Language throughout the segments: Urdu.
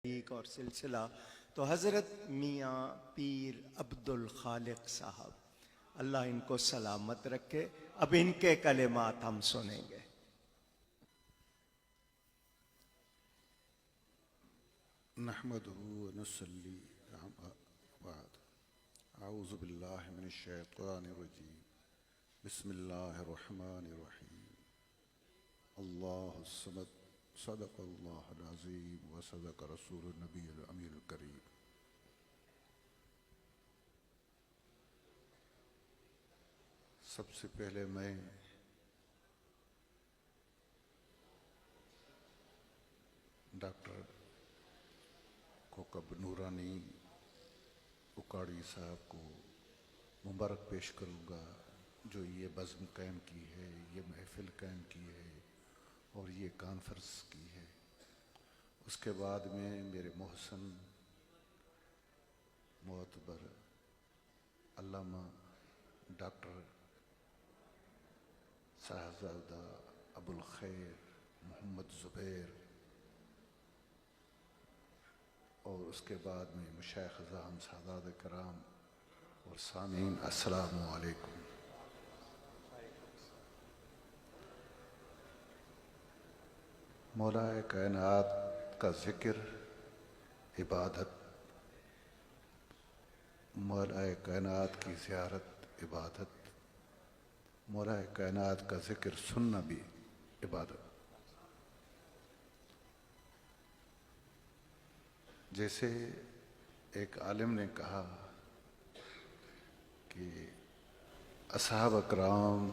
اور سلسلہ تو حضرت میاں پیر عبد الخالق صاحب، اللہ ان کو سلامت رکھے۔ اب ان کے کلمات ہم سنیں گے۔ نحمده ونصلي بعد اعوذ باللہ من الشیطان الرجیم بسم اللہ الرحمن الرحیم اللہ الصمد صدق اللہ العظیم وصدق رسول النبی الامین الکریم۔ سب سے پہلے میں ڈاکٹر کوکب نورانی اکاڑی صاحب کو مبارک پیش کروں گا جو یہ بزم قائم کی ہے، یہ محفل قائم کی ہے اور یہ کانفرنس کی ہے۔ اس کے بعد میں میرے محسن معتبر علامہ ڈاکٹر صاحبزادہ ابو الخیر محمد زبیر، اور اس کے بعد میں مشائخ اعظام سادات کرام اور سامعین، السلام علیکم۔ مولا کائنات کا ذکر عبادت، مولا کائنات کی زیارت عبادت، مولا کائنات کا ذکر سننا بھی عبادت۔ جیسے ایک عالم نے کہا کہ اصحاب اکرام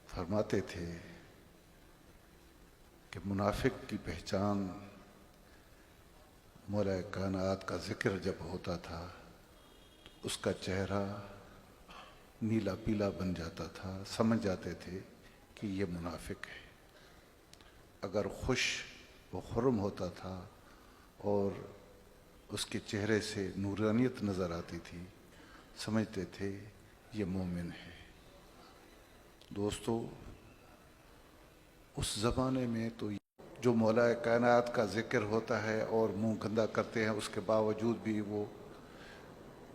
فرماتے تھے کہ منافق کی پہچان مولا کائنات کا ذکر جب ہوتا تھا تو اس کا چہرہ نیلا پیلا بن جاتا تھا، سمجھ جاتے تھے کہ یہ منافق ہے۔ اگر خوش و خرم ہوتا تھا اور اس کے چہرے سے نورانیت نظر آتی تھی، سمجھتے تھے یہ مومن ہے۔ دوستو، اس زمانے میں تو جو مولا کائنات کا ذکر ہوتا ہے اور منہ گندا کرتے ہیں، اس کے باوجود بھی وہ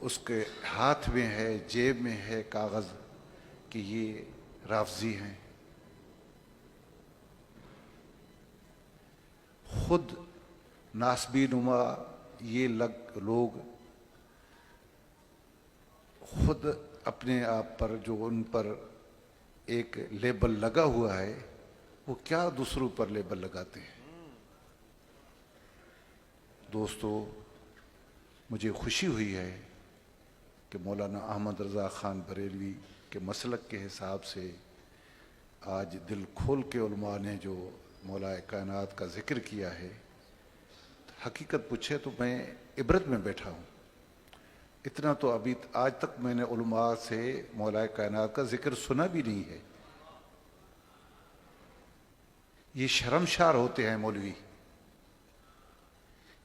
اس کے ہاتھ میں ہے، جیب میں ہے کاغذ کہ یہ رافضی ہیں۔ خود ناسبی نما یہ لوگ خود اپنے آپ پر جو ان پر ایک لیبل لگا ہوا ہے، وہ کیا دوسروں پر لیبل لگاتے ہیں۔ دوستو، مجھے خوشی ہوئی ہے کہ مولانا احمد رضا خان بریلوی کے مسلک کے حساب سے آج دل کھول کے علماء نے جو مولا کائنات کا ذکر کیا ہے، حقیقت پوچھے تو میں عبرت میں بیٹھا ہوں۔ اتنا تو ابھی آج تک میں نے علماء سے مولا کائنات کا ذکر سنا بھی نہیں ہے۔ یہ شرمشار ہوتے ہیں مولوی،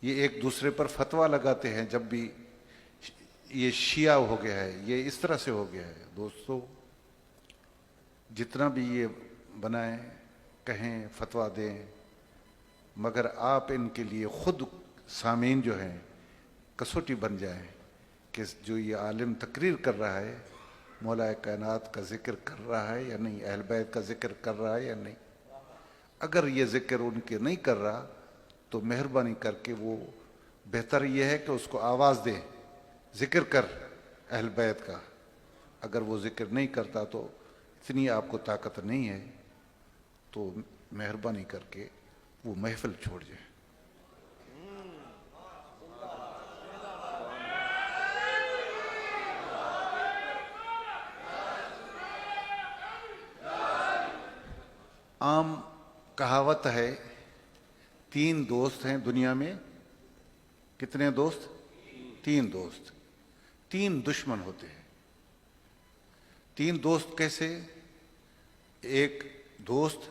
یہ ایک دوسرے پر فتویٰ لگاتے ہیں جب بھی یہ شیعہ ہو گیا ہے، یہ اس طرح سے ہو گیا ہے۔ دوستو، جتنا بھی یہ بنائیں، کہیں، فتویٰ دیں، مگر آپ ان کے لیے خود سامعین جو ہیں کسوٹی بن جائیں کہ جو یہ عالم تقریر کر رہا ہے مولا کائنات کا ذکر کر رہا ہے یا نہیں، اہل بیت کا ذکر کر رہا ہے یا نہیں۔ اگر یہ ذکر ان کے نہیں کر رہا تو مہربانی کر کے وہ بہتر یہ ہے کہ اس کو آواز دیں، ذکر کر اہل بیت کا۔ اگر وہ ذکر نہیں کرتا تو اتنی آپ کو طاقت نہیں ہے تو مہربانی کر کے وہ محفل چھوڑ جائے۔ عام کہاوت ہے، 3 دوست ہیں دنیا میں۔ کتنے دوست؟ 3 دوست۔ 3 دشمن ہوتے ہیں۔ 3 دوست کیسے؟ ایک دوست،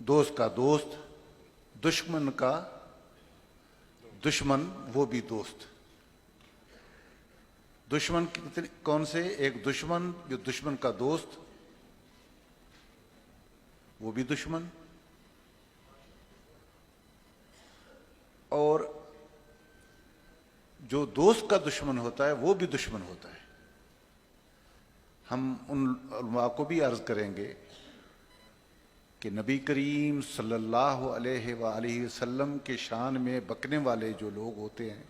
دوست کا دوست، دشمن کا دشمن، وہ بھی دوست۔ دشمن کون سے؟ ایک دشمن جو دشمن کا دوست، وہ بھی دشمن، جو دوست کا دشمن ہوتا ہے وہ بھی دشمن ہوتا ہے۔ ہم ان علماء کو بھی عرض کریں گے کہ نبی کریم صلی اللہ علیہ وآلہ وسلم کے شان میں بکنے والے جو لوگ ہوتے ہیں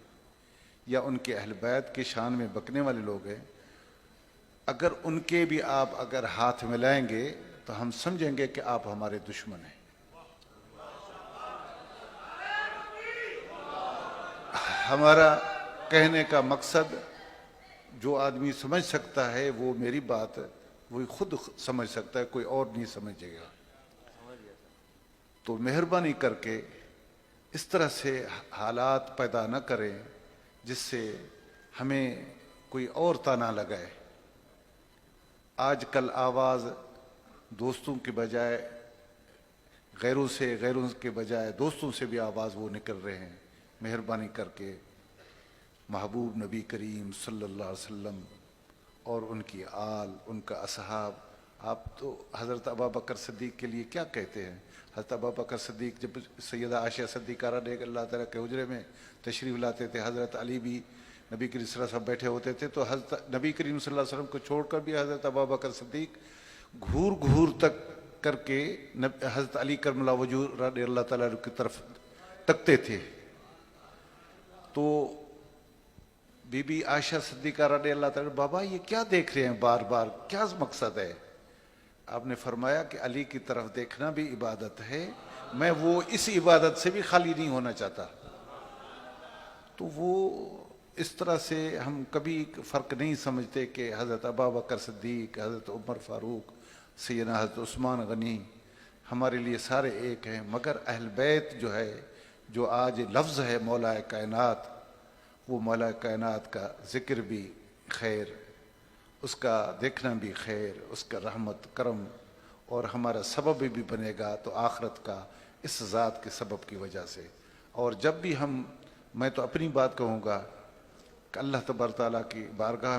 یا ان کے اہل بیت کے شان میں بکنے والے لوگ ہیں، اگر ان کے بھی آپ اگر ہاتھ ملائیں گے تو ہم سمجھیں گے کہ آپ ہمارے دشمن ہیں۔ ہمارا کہنے کا مقصد جو آدمی سمجھ سکتا ہے وہ میری بات وہ خود سمجھ سکتا ہے، کوئی اور نہیں سمجھے گا۔ تو مہربانی کر کے اس طرح سے حالات پیدا نہ کریں جس سے ہمیں کوئی اور تانا لگائے۔ آج کل آواز دوستوں کے بجائے غیروں کے بجائے دوستوں سے بھی آواز وہ نکل رہے ہیں۔ مہربانی کر کے محبوب نبی کریم صلی اللہ علیہ وسلم اور ان کی آل، ان کا اصحاب، آپ تو حضرت ابوبکر صدیق کے لیے کیا کہتے ہیں؟ حضرت ابوبکر صدیق جب سیدہ عائشہ صدیقہ رضی اللہ تعالیٰ کے حجرے میں تشریف لاتے تھے، حضرت علی بھی نبی کریم صلی اللہ علیہ وسلم بیٹھے ہوتے تھے، تو حضرت نبی کریم صلی اللہ علیہ وسلم کو چھوڑ کر بھی حضرت ابوبکر صدیق گھور گھور تک کر کے حضرت علی کرم اللہ وجہ رضی اللہ تعالیٰ کی طرف تکتے تھے۔ تو بی بی عائشہ صدیقہ رضی اللہ تعالیٰ، بابا یہ کیا دیکھ رہے ہیں بار بار، کیا مقصد ہے؟ آپ نے فرمایا کہ علی کی طرف دیکھنا بھی عبادت ہے، میں وہ اس عبادت سے بھی خالی نہیں ہونا چاہتا۔ تو وہ اس طرح سے ہم کبھی فرق نہیں سمجھتے کہ حضرت ابوبکر صدیق، حضرت عمر فاروق، سیدنا حضرت عثمان غنی ہمارے لیے سارے ایک ہیں، مگر اہل بیت جو ہے، جو آج لفظ ہے مولا کائنات، وہ مولا کائنات کا ذکر بھی خیر، اس کا دیکھنا بھی خیر، اس کا رحمت کرم اور ہمارا سبب بھی بنے گا تو آخرت کا اس ذات کے سبب کی وجہ سے۔ اور جب بھی میں تو اپنی بات کہوں گا کہ اللہ تبارک تعالیٰ کی بارگاہ